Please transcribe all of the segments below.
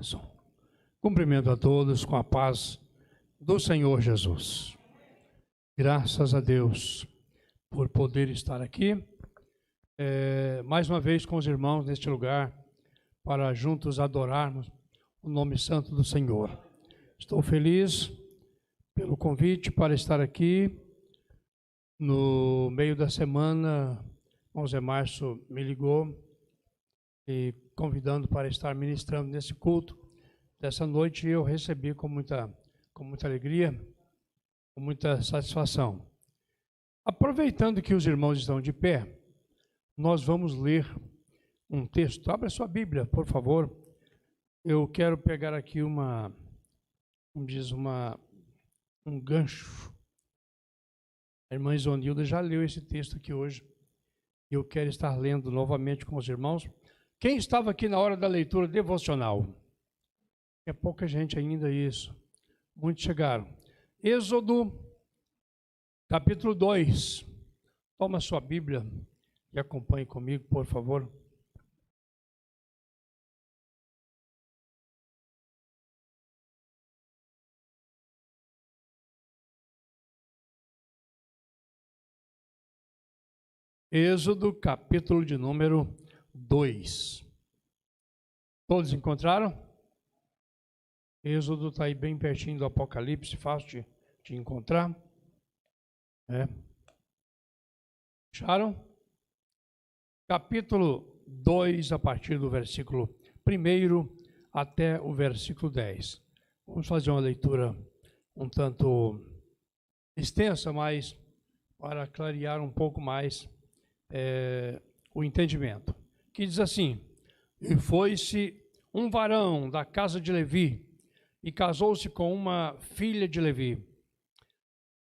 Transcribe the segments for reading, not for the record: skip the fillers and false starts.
Som. Cumprimento a todos com a paz do Senhor Jesus. Graças a Deus por poder estar aqui, mais uma vez com os irmãos neste lugar, para juntos adorarmos o nome santo do Senhor. Estou feliz pelo convite para estar aqui. No meio da semana, o Zé Márcio me ligou e convidando para estar ministrando nesse culto dessa noite, e eu recebi com muita alegria, com muita satisfação. Aproveitando que os irmãos estão de pé, nós vamos ler um texto. Abra sua Bíblia, por favor. Eu quero pegar aqui um gancho. A irmã Isonilda já leu esse texto aqui hoje, e eu quero estar lendo novamente com os irmãos. Quem estava aqui na hora da leitura devocional? É pouca gente ainda, isso. Muitos chegaram. Êxodo, capítulo 2. Toma sua Bíblia e acompanhe comigo, por favor. Êxodo, capítulo de número 2. Todos encontraram? Êxodo está aí bem pertinho do Apocalipse, fácil de encontrar. Acharam? Capítulo 2, a partir do versículo 1 até o versículo 10. Vamos fazer uma leitura um tanto extensa, mas para clarear um pouco mais o entendimento. Que diz assim: E foi-se um varão da casa de Levi, e casou-se com uma filha de Levi.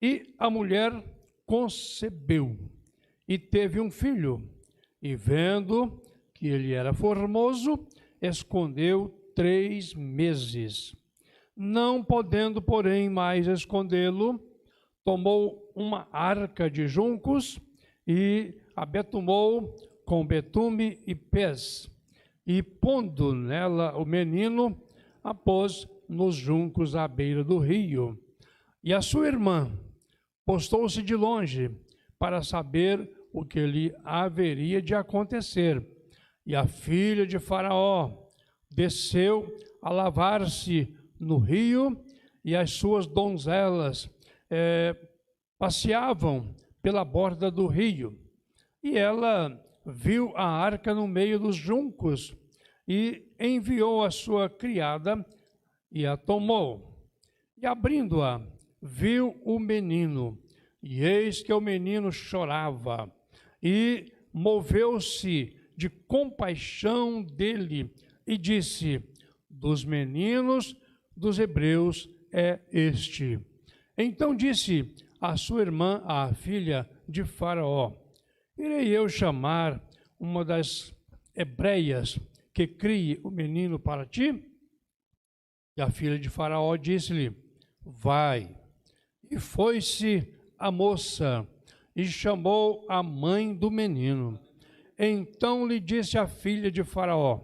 E a mulher concebeu, e teve um filho. E vendo que ele era formoso, escondeu 3 meses. Não podendo, porém, mais escondê-lo, tomou uma arca de juncos, e a betumou com betume e pés, e pondo nela o menino, a pôs nos juncos à beira do rio. E a sua irmã postou-se de longe para saber o que lhe haveria de acontecer. E a filha de Faraó desceu a lavar-se no rio, e as suas donzelas passeavam pela borda do rio. E ela viu a arca no meio dos juncos, e enviou a sua criada, e a tomou. E abrindo-a, viu o menino, e eis que o menino chorava, e moveu-se de compaixão dele, e disse: Dos meninos dos hebreus é este. Então disse a sua irmã, a filha de Faraó: Irei eu chamar uma das hebreias que crie o menino para ti? E a filha de Faraó disse-lhe: Vai. E foi-se a moça, e chamou a mãe do menino. Então lhe disse a filha de Faraó: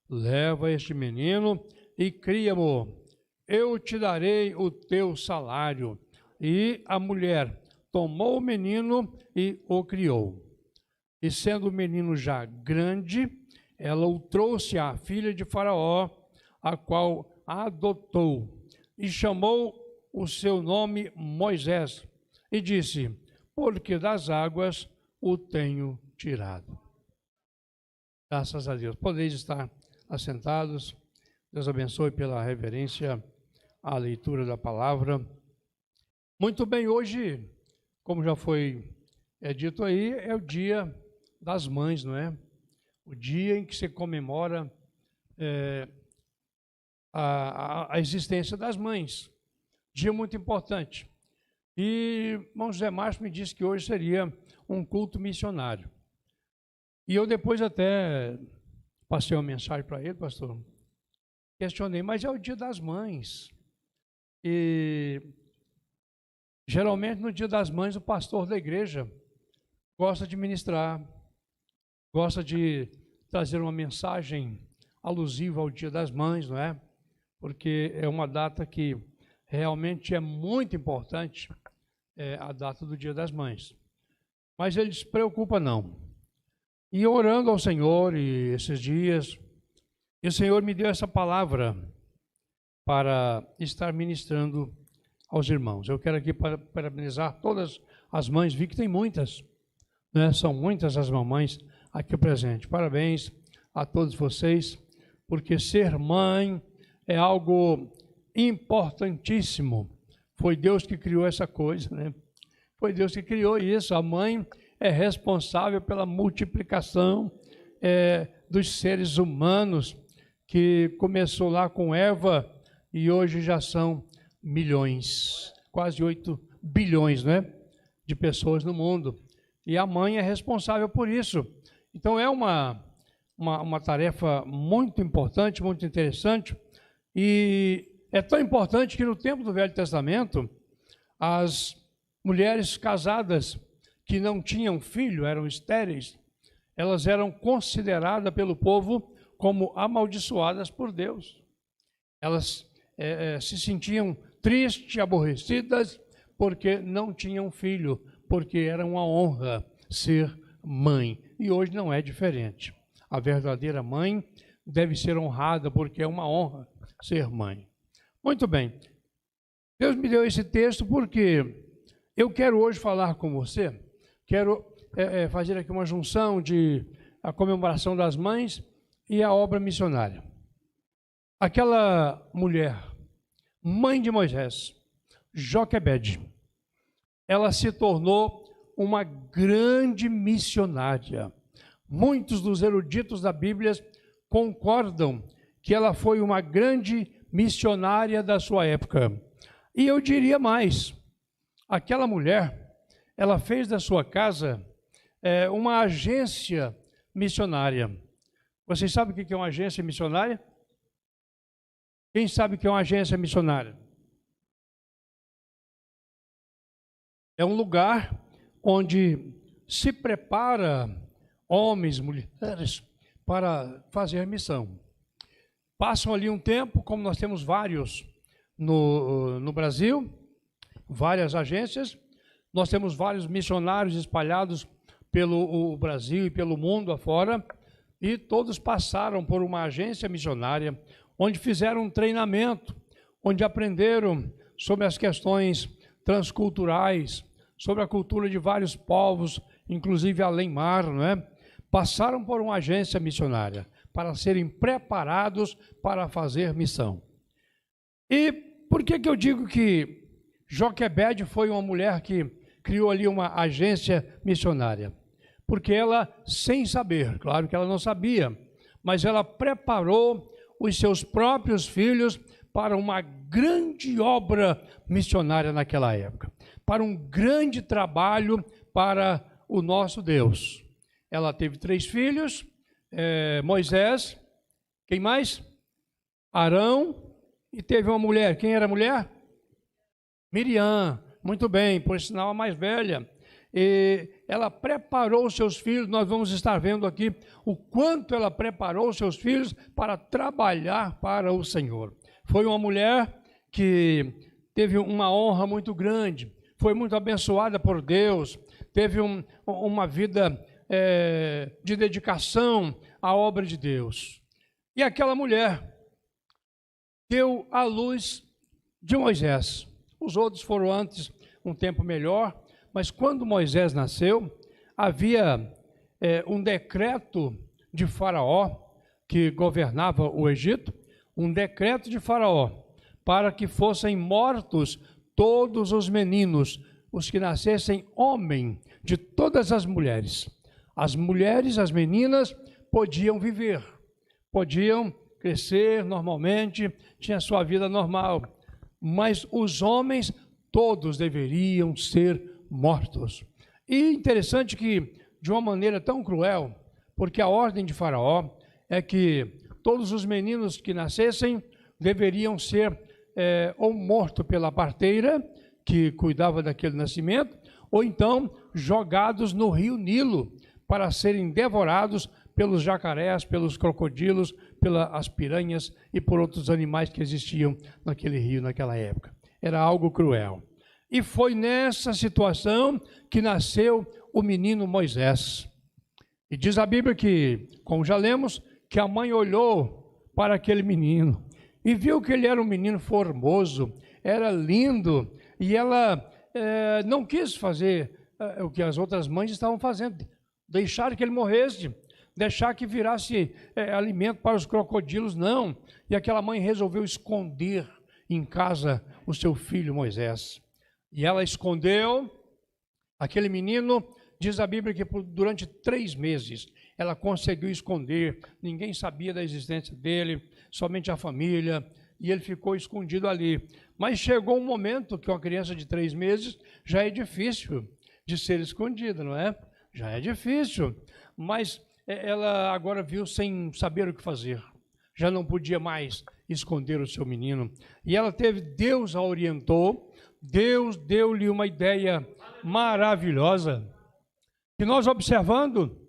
Leva este menino e cria-mo, eu te darei o teu salário. E a mulher tomou o menino e o criou. E sendo o menino já grande, ela o trouxe à filha de Faraó, a qual a adotou, e chamou o seu nome Moisés, e disse: Porque das águas o tenho tirado. Graças a Deus. Podeis estar assentados. Deus abençoe pela reverência à leitura da palavra. Muito bem, hoje, como já foi dito aí, é o Dia das Mães, não é? O dia em que se comemora a existência das mães. Dia muito importante. E irmão José Márcio me disse que hoje seria um culto missionário. E eu depois até passei uma mensagem para ele, pastor. Questionei, mas é o Dia das Mães. E geralmente no Dia das Mães o pastor da igreja gosta de ministrar, gosta de trazer uma mensagem alusivo ao Dia das Mães, não é? Porque é uma data que realmente é muito importante, a data do Dia das Mães. Mas ele se preocupa não. E orando ao Senhor e esses dias, e o Senhor me deu essa palavra para estar ministrando aos irmãos. Eu quero aqui parabenizar todas as mães, vi que tem muitas, né? São muitas as mamães aqui presentes. Parabéns a todos vocês, porque ser mãe é algo importantíssimo. Foi Deus que criou essa coisa, né? Foi Deus que criou isso. A mãe é responsável pela multiplicação dos seres humanos, que começou lá com Eva e hoje já são milhões, quase 8 bilhões, né, de pessoas no mundo. E a mãe é responsável por isso. Então é uma tarefa muito importante, muito interessante. E é tão importante que no tempo do Velho Testamento, as mulheres casadas que não tinham filho, eram estéreis, elas eram consideradas pelo povo como amaldiçoadas por Deus. Elas se sentiam tristes, aborrecidas, porque não tinham filho, porque era uma honra ser mãe. E hoje não é diferente. A verdadeira mãe deve ser honrada, porque é uma honra ser mãe. Muito bem. Deus me deu esse texto porque eu quero hoje falar com você, quero fazer aqui uma junção de a comemoração das mães e a obra missionária. Aquela mulher, mãe de Moisés, Joquebede, ela se tornou uma grande missionária. Muitos dos eruditos da Bíblia concordam que ela foi uma grande missionária da sua época. E eu diria mais, aquela mulher, ela fez da sua casa uma agência missionária. Vocês sabem o que é uma agência missionária? Quem sabe o que é uma agência missionária? É um lugar onde se prepara homens, mulheres, para fazer missão. Passam ali um tempo, como nós temos vários no Brasil, várias agências, nós temos vários missionários espalhados pelo Brasil e pelo mundo afora, e todos passaram por uma agência missionária, onde fizeram um treinamento, onde aprenderam sobre as questões transculturais, sobre a cultura de vários povos, inclusive além-mar, não é? Passaram por uma agência missionária para serem preparados para fazer missão. E por que eu digo que Joquebede foi uma mulher que criou ali uma agência missionária? Porque ela, sem saber, claro que ela não sabia, mas ela preparou os seus próprios filhos para uma grande obra missionária naquela época, para um grande trabalho para o nosso Deus. Ela teve 3 filhos, Moisés, quem mais? Arão, e teve uma mulher. Quem era a mulher? Miriam, muito bem, por sinal a mais velha. E ela preparou os seus filhos, nós vamos estar vendo aqui o quanto ela preparou os seus filhos para trabalhar para o Senhor. Foi uma mulher que teve uma honra muito grande, foi muito abençoada por Deus, teve uma vida de dedicação à obra de Deus. E aquela mulher deu à luz de Moisés. Os outros foram antes um tempo melhor, mas quando Moisés nasceu, havia um decreto de Faraó, que governava o Egito, um decreto de Faraó, para que fossem mortos todos os meninos, os que nascessem homem, de todas as mulheres. As mulheres, as meninas, podiam viver, podiam crescer normalmente, tinha sua vida normal, mas os homens todos deveriam ser mortos. E interessante que, de uma maneira tão cruel, porque a ordem de Faraó é que todos os meninos que nascessem deveriam ser ou mortos pela parteira, que cuidava daquele nascimento, ou então jogados no rio Nilo, para serem devorados pelos jacarés, pelos crocodilos, pelas piranhas e por outros animais que existiam naquele rio naquela época. Era algo cruel. E foi nessa situação que nasceu o menino Moisés. E diz a Bíblia que, como já lemos, que a mãe olhou para aquele menino e viu que ele era um menino formoso, era lindo, e ela não quis fazer o que as outras mães estavam fazendo, deixar que ele morresse, deixar que virasse alimento para os crocodilos, não. E aquela mãe resolveu esconder em casa o seu filho Moisés. E ela escondeu aquele menino, diz a Bíblia que durante 3 meses ela conseguiu esconder, ninguém sabia da existência dele, somente a família, e ele ficou escondido ali. Mas chegou um momento que uma criança de 3 meses já é difícil de ser escondida, não é? Já é difícil, mas ela agora viu sem saber o que fazer, já não podia mais esconder o seu menino, e ela teve, Deus a orientou, Deus deu-lhe uma ideia maravilhosa, que nós observando,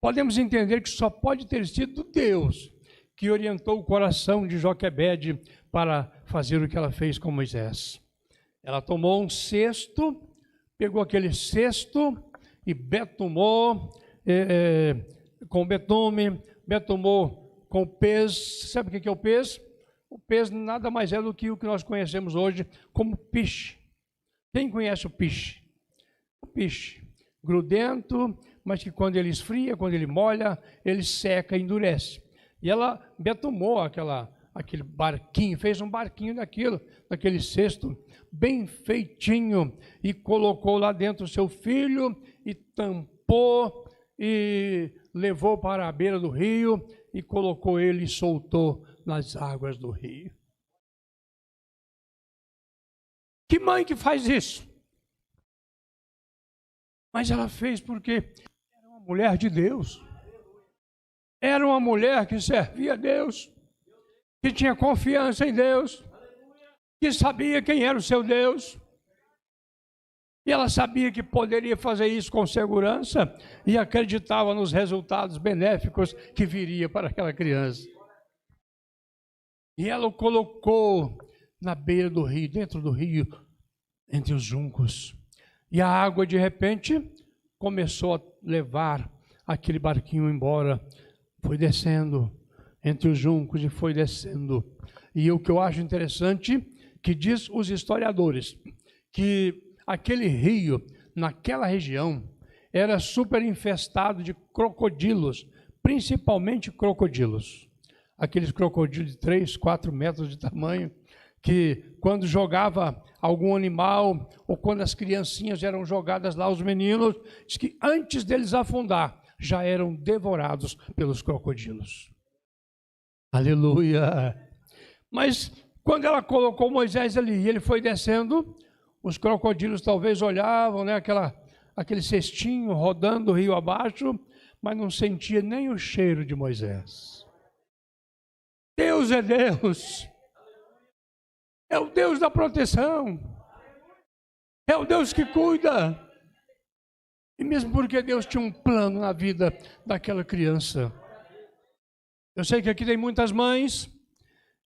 podemos entender que só pode ter sido Deus que orientou o coração de Joquebede para fazer o que ela fez com Moisés. Ela tomou um cesto, pegou aquele cesto e betumou com betume, betumou com pez. Sabe o que é o pez? O pez nada mais é do que o que nós conhecemos hoje como piche. Quem conhece o piche? O piche, grudento, mas que quando ele esfria, quando ele molha, ele seca e endurece. E ela betumou aquele barquinho, fez um barquinho daquele cesto, bem feitinho, e colocou lá dentro o seu filho, e tampou, e levou para a beira do rio, e colocou ele e soltou nas águas do rio. Que mãe que faz isso? Mas ela fez porque era uma mulher de Deus. Era uma mulher que servia a Deus, que tinha confiança em Deus, que sabia quem era o seu Deus. E ela sabia que poderia fazer isso com segurança e acreditava nos resultados benéficos que viria para aquela criança. E ela o colocou na beira do rio, dentro do rio, entre os juncos. E a água, de repente, começou a levar aquele barquinho embora. Foi descendo entre os juncos e foi descendo. E o que eu acho interessante, que diz os historiadores, que aquele rio, naquela região, era super infestado de crocodilos, principalmente crocodilos. Aqueles crocodilos de 3, 4 metros de tamanho, que quando jogava algum animal, ou quando as criancinhas eram jogadas lá, os meninos, diz que antes deles afundar, já eram devorados pelos crocodilos. Aleluia! Mas quando ela colocou Moisés ali e ele foi descendo, os crocodilos talvez olhavam, né, aquele cestinho rodando o rio abaixo, mas não sentia nem o cheiro de Moisés. Deus é Deus. É o Deus da proteção. É o Deus que cuida. E mesmo porque Deus tinha um plano na vida daquela criança. Eu sei que aqui tem muitas mães,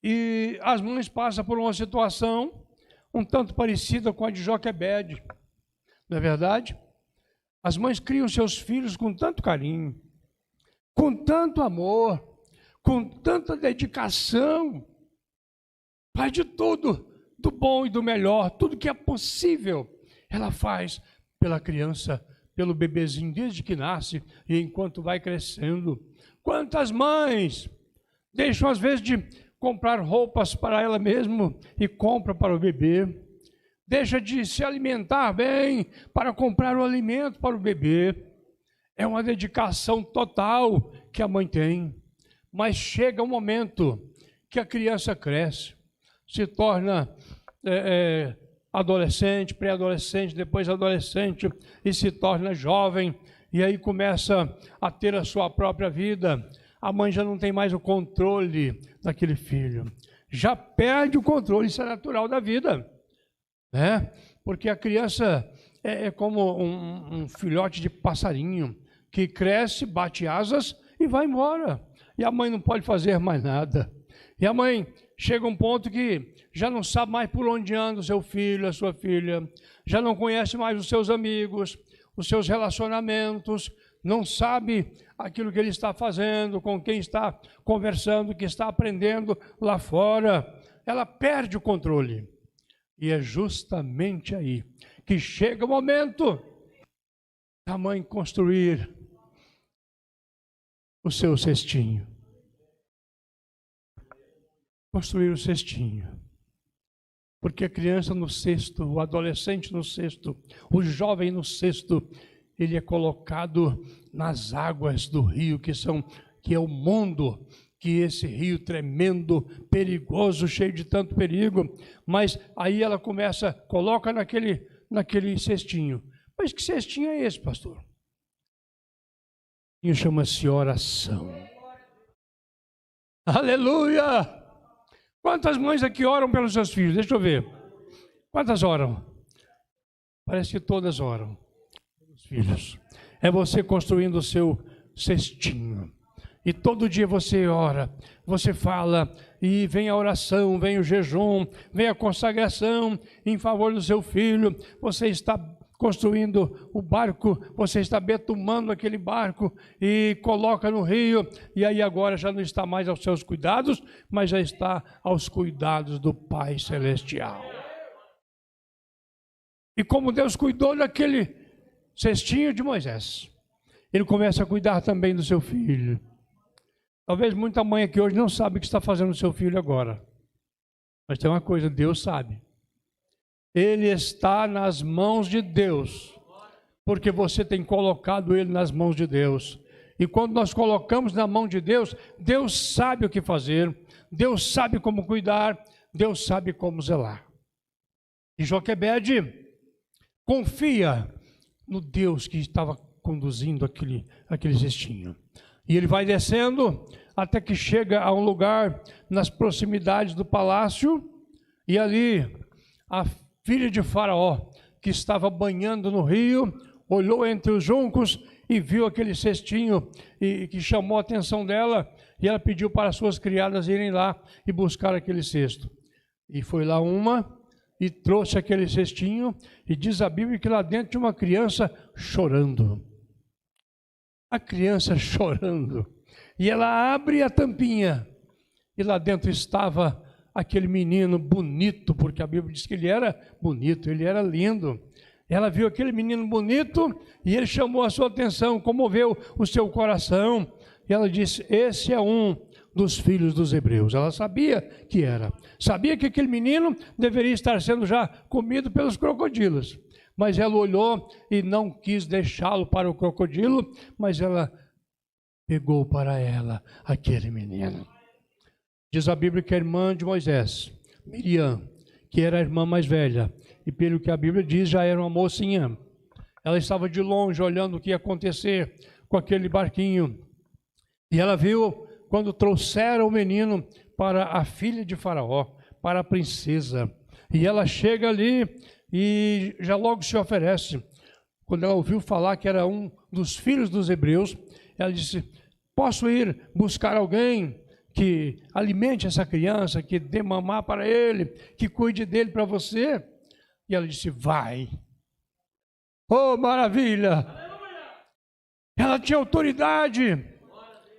e as mães passam por uma situação um tanto parecida com a de Joquebede. Não é verdade? As mães criam seus filhos com tanto carinho, com tanto amor, com tanta dedicação, faz de tudo, do bom e do melhor, tudo que é possível, ela faz pela criança, pelo bebezinho, desde que nasce e enquanto vai crescendo. Quantas mães deixam às vezes de comprar roupas para ela mesma e compra para o bebê, deixa de se alimentar bem para comprar o alimento para o bebê. É uma dedicação total que a mãe tem, mas chega um momento que a criança cresce, se torna adolescente, pré-adolescente, depois adolescente e se torna jovem, e aí começa a ter a sua própria vida. A mãe já não tem mais o controle daquele filho, já perde o controle, isso é natural da vida, né? Porque a criança é como um filhote de passarinho, que cresce, bate asas e vai embora. E a mãe não pode fazer mais nada. E a mãe chega a um ponto que já não sabe mais por onde anda o seu filho, a sua filha, já não conhece mais os seus amigos, os seus relacionamentos, não sabe aquilo que ele está fazendo, com quem está conversando, que está aprendendo lá fora. Ela perde o controle. E é justamente aí que chega o momento da mãe construir o seu cestinho. Construir o cestinho. Porque a criança no cesto, o adolescente no cesto, o jovem no cesto, ele é colocado nas águas do rio, que é o mundo, que esse rio tremendo, perigoso, cheio de tanto perigo. Mas aí ela coloca naquele cestinho. Mas que cestinho é esse, pastor? Chama-se oração. Aleluia! Quantas mães aqui oram pelos seus filhos? Deixa eu ver. Quantas oram? Parece que todas oram pelos filhos. É você construindo o seu cestinho. E todo dia você ora, você fala, e vem a oração, vem o jejum, vem a consagração em favor do seu filho. Você está construindo o barco, você está betumando aquele barco e coloca no rio, e aí agora já não está mais aos seus cuidados, mas já está aos cuidados do Pai Celestial. E como Deus cuidou daquele cestinho de Moisés, Ele começa a cuidar também do seu filho. Talvez muita mãe aqui hoje não sabe o que está fazendo o seu filho agora, mas tem uma coisa, Deus sabe. Ele está nas mãos de Deus, porque você tem colocado ele nas mãos de Deus. E quando nós colocamos na mão de Deus, Deus sabe o que fazer, Deus sabe como cuidar, Deus sabe como zelar. E Joquebede confia no Deus que estava conduzindo aquele cestinho. E ele vai descendo até que chega a um lugar nas proximidades do palácio, e ali a filha de Faraó, que estava banhando no rio, olhou entre os juncos e viu aquele cestinho e que chamou a atenção dela, e ela pediu para as suas criadas irem lá e buscar aquele cesto. E foi lá uma e trouxe aquele cestinho, e diz a Bíblia que lá dentro tinha uma criança chorando. A criança chorando. E ela abre a tampinha, e lá dentro estava aquele menino bonito, porque a Bíblia diz que ele era bonito, ele era lindo. Ela viu aquele menino bonito e ele chamou a sua atenção, comoveu o seu coração. E ela disse, esse é um dos filhos dos hebreus. Ela sabia que era. Sabia que aquele menino deveria estar sendo já comido pelos crocodilos. Mas ela olhou e não quis deixá-lo para o crocodilo, mas ela pegou para ela aquele menino. Diz a Bíblia que a irmã de Moisés, Miriam, que era a irmã mais velha, e pelo que a Bíblia diz, já era uma mocinha. Ela estava de longe olhando o que ia acontecer com aquele barquinho. E ela viu quando trouxeram o menino para a filha de Faraó, para a princesa. E ela chega ali e já logo se oferece. Quando ela ouviu falar que era um dos filhos dos hebreus, ela disse, posso ir buscar alguém que alimente essa criança, que dê mamar para ele, que cuide dele para você? E ela disse, vai. Oh, maravilha! Ela tinha autoridade,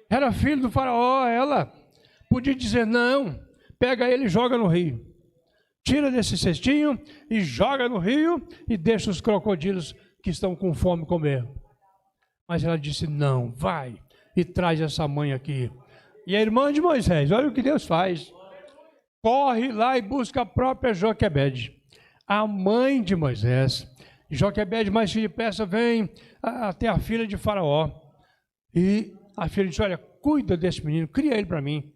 era filho do Faraó, ela podia dizer, não, pega ele e joga no rio. Tira desse cestinho e joga no rio e deixa os crocodilos que estão com fome comer. Mas ela disse, não, vai e traz essa mãe aqui. E a irmã de Moisés, olha o que Deus faz. Corre lá e busca a própria Joquebede, a mãe de Moisés. Joquebede, mais depressa, vem até a filha de Faraó. E a filha disse, olha, cuida desse menino, cria ele para mim,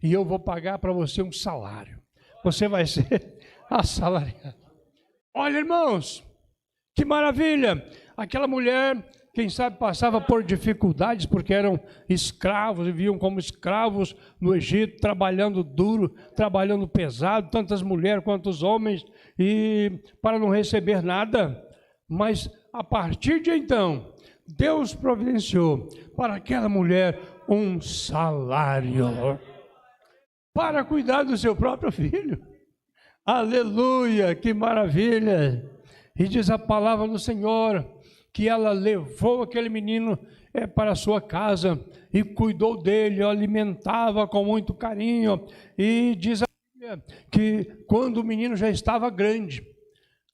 e eu vou pagar para você um salário. Você vai ser assalariado. Olha, irmãos, que maravilha. Aquela mulher, quem sabe, passava por dificuldades, porque eram escravos, viviam como escravos no Egito, trabalhando duro, trabalhando pesado, tantas mulheres quanto os homens, e para não receber nada. Mas a partir de então, Deus providenciou para aquela mulher um salário para cuidar do seu próprio filho. Aleluia, que maravilha! E diz a palavra do Senhor que ela levou aquele menino para a sua casa e cuidou dele, o alimentava com muito carinho. E diz a Bíblia que quando o menino já estava grande,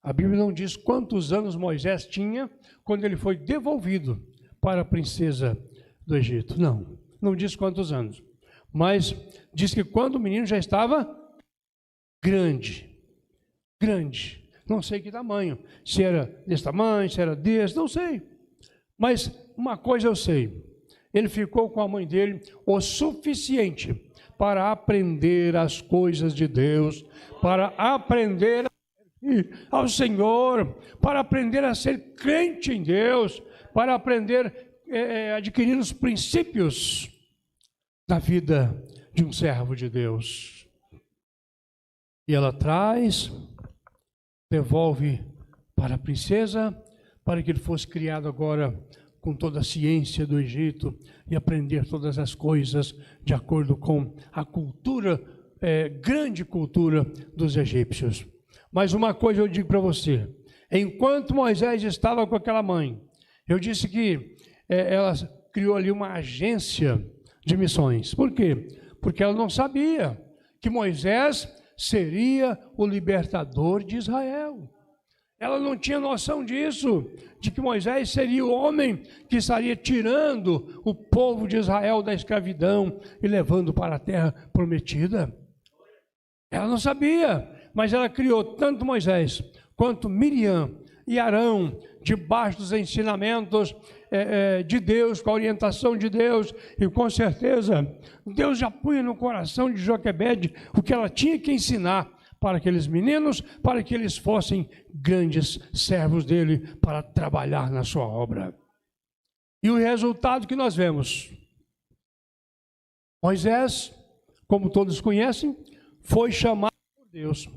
a Bíblia não diz quantos anos Moisés tinha quando ele foi devolvido para a princesa do Egito. Não diz quantos anos. Mas diz que quando o menino já estava grande, não sei que tamanho, se era desse tamanho, se era desse, não sei. Mas uma coisa eu sei, ele ficou com a mãe dele o suficiente para aprender as coisas de Deus, para aprender ao Senhor, para aprender a ser crente em Deus, para aprender a adquirir os princípios da vida de um servo de Deus. E ela devolve para a princesa, para que ele fosse criado agora com toda a ciência do Egito e aprender todas as coisas de acordo com a cultura, grande cultura dos egípcios. Mas uma coisa eu digo para você, enquanto Moisés estava com aquela mãe, eu disse que ela criou ali uma agência de missões. Por quê? Porque ela não sabia que Moisés seria o libertador de Israel. Ela não tinha noção disso, de que Moisés seria o homem que estaria tirando o povo de Israel da escravidão e levando para a terra prometida. Ela não sabia, mas ela criou tanto Moisés quanto Miriam e Arão, debaixo dos ensinamentos de Deus, com a orientação de Deus, e com certeza Deus já punha no coração de Joquebede o que ela tinha que ensinar para aqueles meninos, para que eles fossem grandes servos dele para trabalhar na sua obra. E o resultado que nós vemos, Moisés, como todos conhecem, foi chamado por Deus,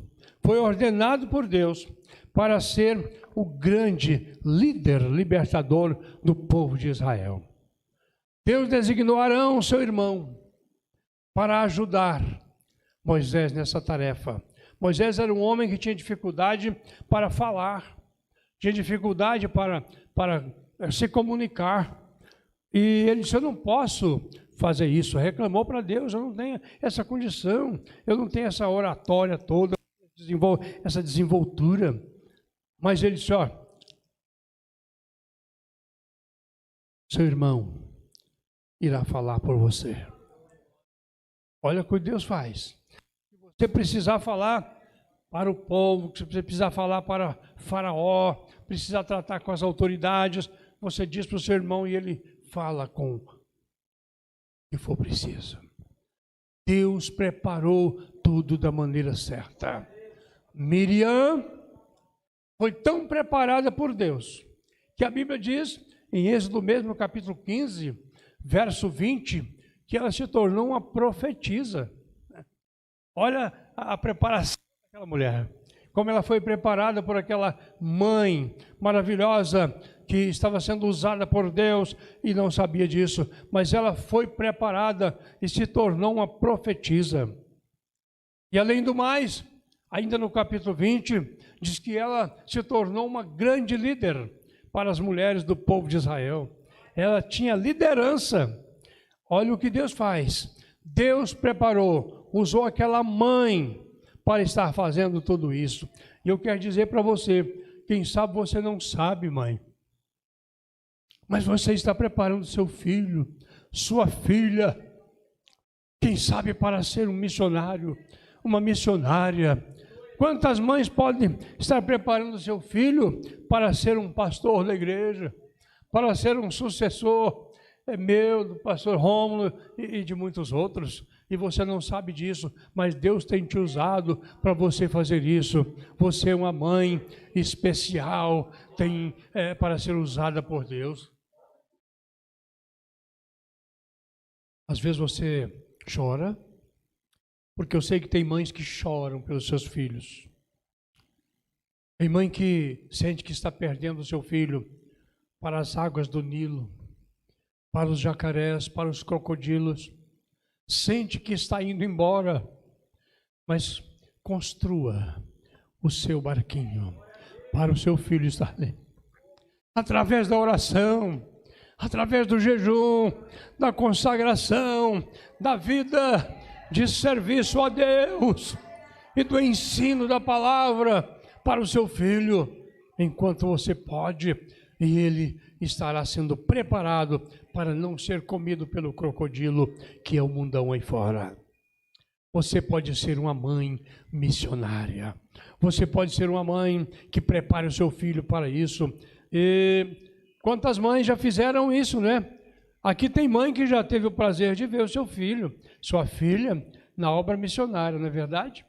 foi ordenado por Deus para ser o grande líder, libertador do povo de Israel. Deus designou Arão, seu irmão, para ajudar Moisés nessa tarefa. Moisés era um homem que tinha dificuldade para falar, tinha dificuldade para se comunicar. E ele disse, eu não posso fazer isso. Reclamou para Deus, eu não tenho essa condição, eu não tenho essa oratória toda, essa desenvoltura. Mas ele disse, seu irmão irá falar por você. Olha o que Deus faz. Se você precisar falar para o povo, se você precisar falar para Faraó, precisar tratar com as autoridades, você diz para o seu irmão e ele fala com o que for preciso. Deus preparou tudo da maneira certa. Miriam foi tão preparada por Deus, que a Bíblia diz, em Êxodo mesmo, no capítulo 15, verso 20, que ela se tornou uma profetisa. Olha a preparação daquela mulher, como ela foi preparada por aquela mãe maravilhosa, que estava sendo usada por Deus e não sabia disso, mas ela foi preparada e se tornou uma profetisa. E além do mais, ainda no capítulo 20, diz que ela se tornou uma grande líder para as mulheres do povo de Israel. Ela tinha liderança. Olha o que Deus faz. Deus preparou, usou aquela mãe para estar fazendo tudo isso. E eu quero dizer para você, quem sabe você não sabe, mãe, mas você está preparando seu filho, sua filha, quem sabe para ser um missionário, uma missionária. Quantas mães podem estar preparando seu filho para ser um pastor da igreja, para ser um sucessor meu, do pastor Rômulo e de muitos outros, e você não sabe disso, mas Deus tem te usado para você fazer isso. Você é uma mãe especial, para ser usada por Deus. Às vezes você chora, porque eu sei que tem mães que choram pelos seus filhos. Tem mãe que sente que está perdendo o seu filho para as águas do Nilo. para os jacarés, para os crocodilos. Sente que está indo embora, mas construa o seu barquinho para o seu filho estar ali. Através da oração, através do jejum, da consagração, da vida de serviço a Deus e do ensino da palavra para o seu filho, enquanto você pode, e ele estará sendo preparado para não ser comido pelo crocodilo, que é o mundão aí fora. Você pode ser uma mãe missionária. Você pode ser uma mãe que prepare o seu filho para isso. E quantas mães já fizeram isso, né? Aqui tem mãe que já teve o prazer de ver o seu filho, sua filha, na obra missionária, não é verdade?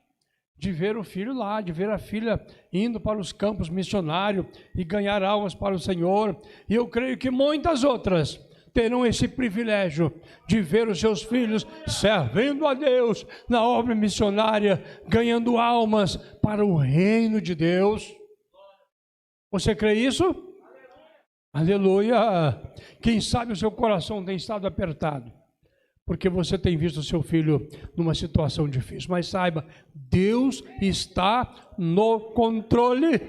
De ver o filho lá, de ver a filha indo para os campos missionários e ganhar almas para o Senhor. E eu creio que muitas outras terão esse privilégio de ver os seus filhos servindo a Deus na obra missionária, ganhando almas para o reino de Deus. Você crê isso? Aleluia! Quem sabe o seu coração tem estado apertado, porque você tem visto o seu filho numa situação difícil. Mas saiba, Deus está no controle.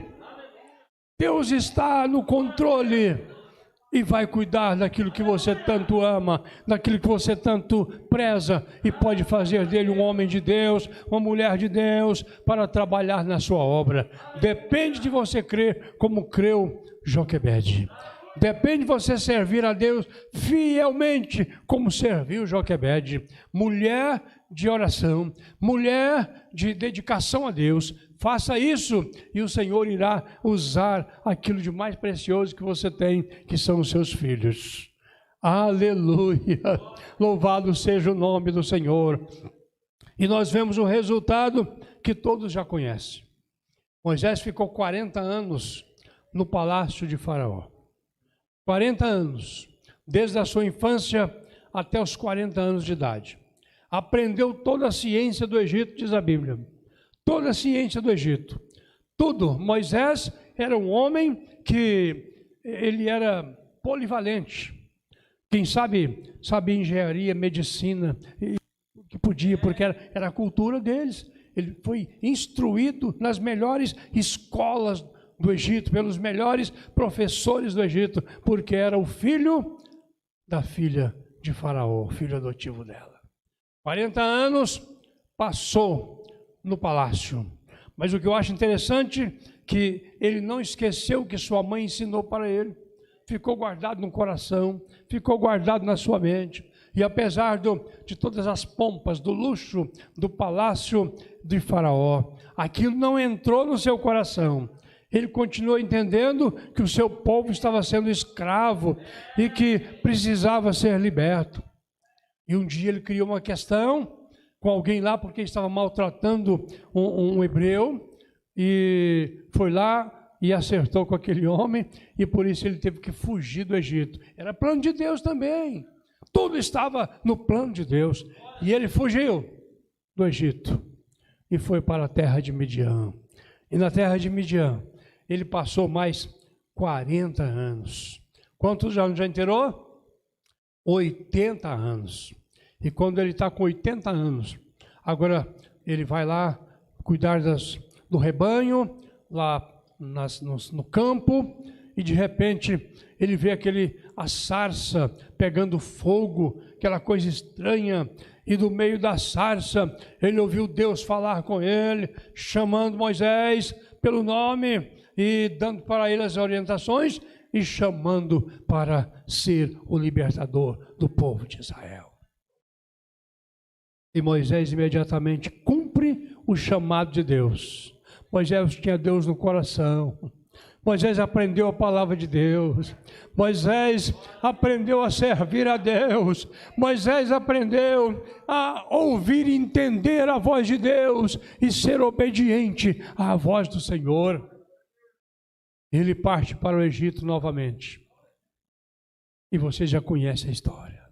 Deus está no controle e vai cuidar daquilo que você tanto ama, daquilo que você tanto preza, e pode fazer dele um homem de Deus, uma mulher de Deus, para trabalhar na sua obra. Depende de você crer como creu Joquebede. Depende de você servir a Deus fielmente, como serviu Joquebede. Mulher de oração, mulher de dedicação a Deus. Faça isso e o Senhor irá usar aquilo de mais precioso que você tem, que são os seus filhos. Aleluia! Louvado seja o nome do Senhor. E nós vemos o resultado que todos já conhecem. Moisés ficou 40 anos no palácio de Faraó. 40 anos, desde a sua infância até os 40 anos de idade. Aprendeu toda a ciência do Egito, diz a Bíblia. Toda a ciência do Egito. Tudo. Moisés era um homem que ele era polivalente. Quem sabe engenharia, medicina, que podia, porque era a cultura deles. Ele foi instruído nas melhores escolas do Egito, pelos melhores professores do Egito, porque era o filho da filha de Faraó, filho adotivo dela. 40 anos passou no palácio, mas o que eu acho interessante, que ele não esqueceu o que sua mãe ensinou para ele, ficou guardado no coração, ficou guardado na sua mente, e apesar de todas as pompas, do luxo do palácio de Faraó, aquilo não entrou no seu coração. Ele continuou entendendo que o seu povo estava sendo escravo e que precisava ser liberto. E um dia ele criou uma questão com alguém lá, porque estava maltratando um hebreu, e foi lá e acertou com aquele homem, e por isso ele teve que fugir do Egito. Era plano de Deus também. Tudo estava no plano de Deus. E ele fugiu do Egito e foi para a terra de Midian. E na terra de Midian, ele passou mais 40 anos. Quantos anos já inteirou? 80 anos. E quando ele está com 80 anos, agora ele vai lá cuidar do rebanho, lá no campo, e de repente ele vê a sarça pegando fogo, aquela coisa estranha, e do meio da sarça ele ouviu Deus falar com ele, chamando Moisés pelo nome, e dando para ele as orientações, e chamando para ser o libertador do povo de Israel. E Moisés imediatamente cumpre o chamado de Deus. Moisés tinha Deus no coração. Moisés aprendeu a palavra de Deus. Moisés aprendeu a servir a Deus. Moisés aprendeu a ouvir e entender a voz de Deus e ser obediente à voz do Senhor. Ele parte para o Egito novamente. E você já conhece a história.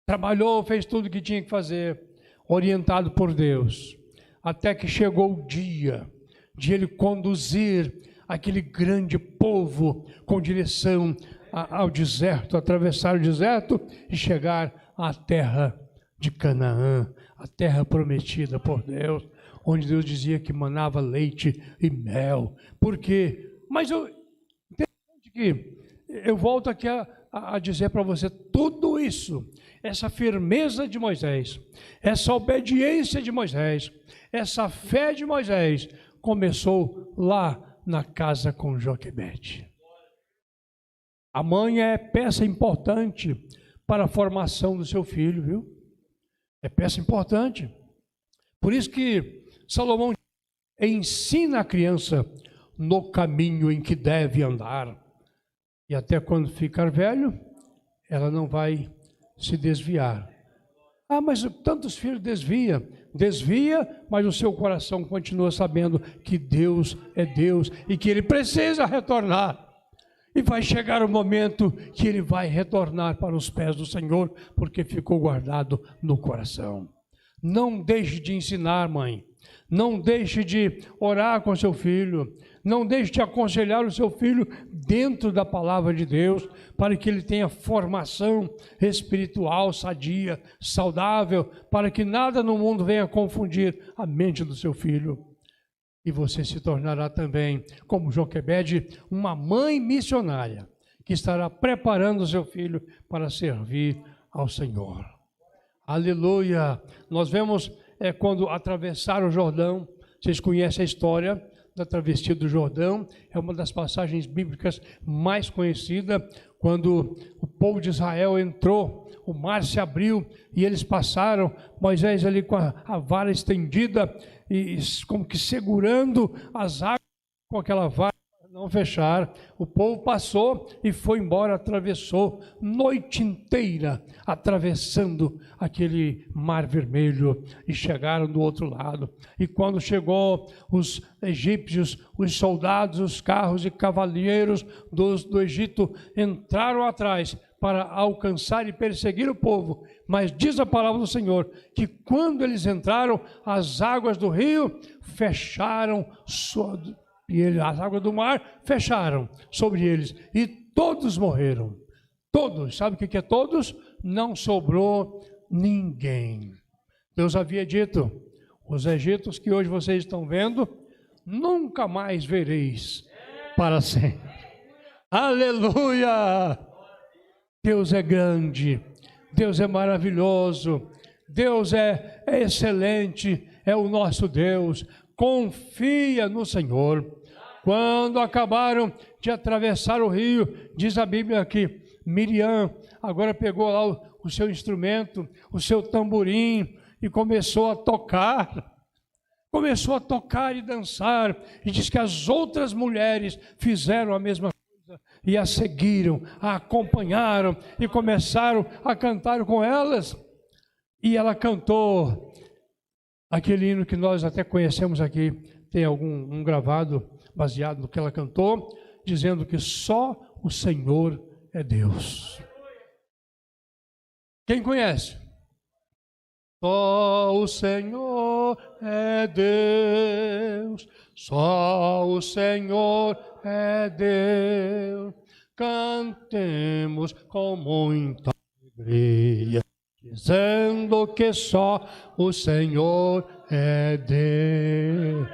Trabalhou, fez tudo o que tinha que fazer, orientado por Deus, até que chegou o dia de ele conduzir aquele grande povo com direção ao deserto, atravessar o deserto e chegar à terra de Canaã, a terra prometida por Deus, onde Deus dizia que manava leite e mel. Por quê? Mas eu volto aqui a dizer para você, tudo isso, essa firmeza de Moisés, essa obediência de Moisés, essa fé de Moisés, começou lá na casa com Joquebede. A mãe é peça importante para a formação do seu filho, viu? É peça importante. Por isso que Salomão ensina a criança no caminho em que deve andar. E até quando ficar velho, ela não vai se desviar. Ah, mas tantos filhos desvia, mas o seu coração continua sabendo que Deus é Deus e que ele precisa retornar. E vai chegar o momento que ele vai retornar para os pés do Senhor, porque ficou guardado no coração. Não deixe de ensinar, mãe. Não deixe de orar com seu filho. Não deixe de aconselhar o seu filho dentro da palavra de Deus, para que ele tenha formação espiritual, sadia, saudável, para que nada no mundo venha confundir a mente do seu filho. E você se tornará também, como Joquebede, uma mãe missionária, que estará preparando o seu filho para servir ao Senhor. Aleluia! Nós vemos quando atravessaram o Jordão, vocês conhecem a história da travessia do Jordão, é uma das passagens bíblicas mais conhecidas, quando o povo de Israel entrou, o mar se abriu e eles passaram, Moisés ali com a vara estendida e como que segurando as águas com aquela vara para não fechar. O povo passou e foi embora, atravessou noite inteira, atravessando aquele mar vermelho e chegaram do outro lado. E quando chegou os egípcios, os soldados, os carros e cavaleiros do Egito entraram atrás para alcançar e perseguir o povo. Mas diz a palavra do Senhor que quando eles entraram, as águas do rio fecharam as águas do mar fecharam sobre eles e todos morreram. Todos, sabe o que é todos? Não sobrou ninguém. Deus havia dito, os egípcios que hoje vocês estão vendo, nunca mais vereis para sempre. Aleluia! Deus é grande, Deus é maravilhoso, Deus é excelente, é o nosso Deus. Confia no Senhor. Quando acabaram de atravessar o rio, diz a Bíblia que Miriam agora pegou lá o seu instrumento, o seu tamborim e começou a tocar e dançar, e diz que as outras mulheres fizeram a mesma coisa e a seguiram, a acompanharam e começaram a cantar com elas. E ela cantou aquele hino que nós até conhecemos aqui, tem um gravado baseado no que ela cantou, dizendo que só o Senhor é Deus. Quem conhece? Só o Senhor é Deus, só o Senhor é Deus. Cantemos com muita alegria, dizendo que só o Senhor é Deus.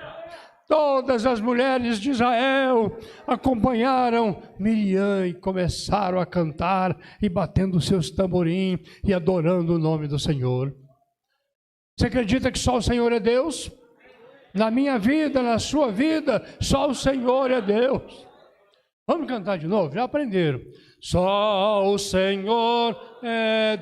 Todas as mulheres de Israel acompanharam Miriam e começaram a cantar e batendo seus tamborins e adorando o nome do Senhor. Você acredita que só o Senhor é Deus? Na minha vida, na sua vida, só o Senhor é Deus. Vamos cantar de novo? Já aprenderam. Só o Senhor é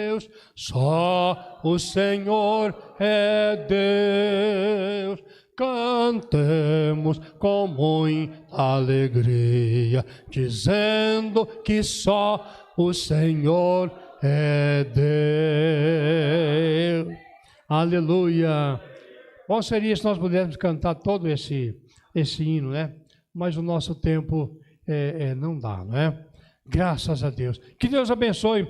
Deus, só o Senhor é Deus. Cantemos com muita alegria, dizendo que só o Senhor é Deus. Aleluia. Bom seria se nós pudéssemos cantar todo esse hino, né? Mas o nosso tempo não dá, não é? Graças a Deus. Que Deus abençoe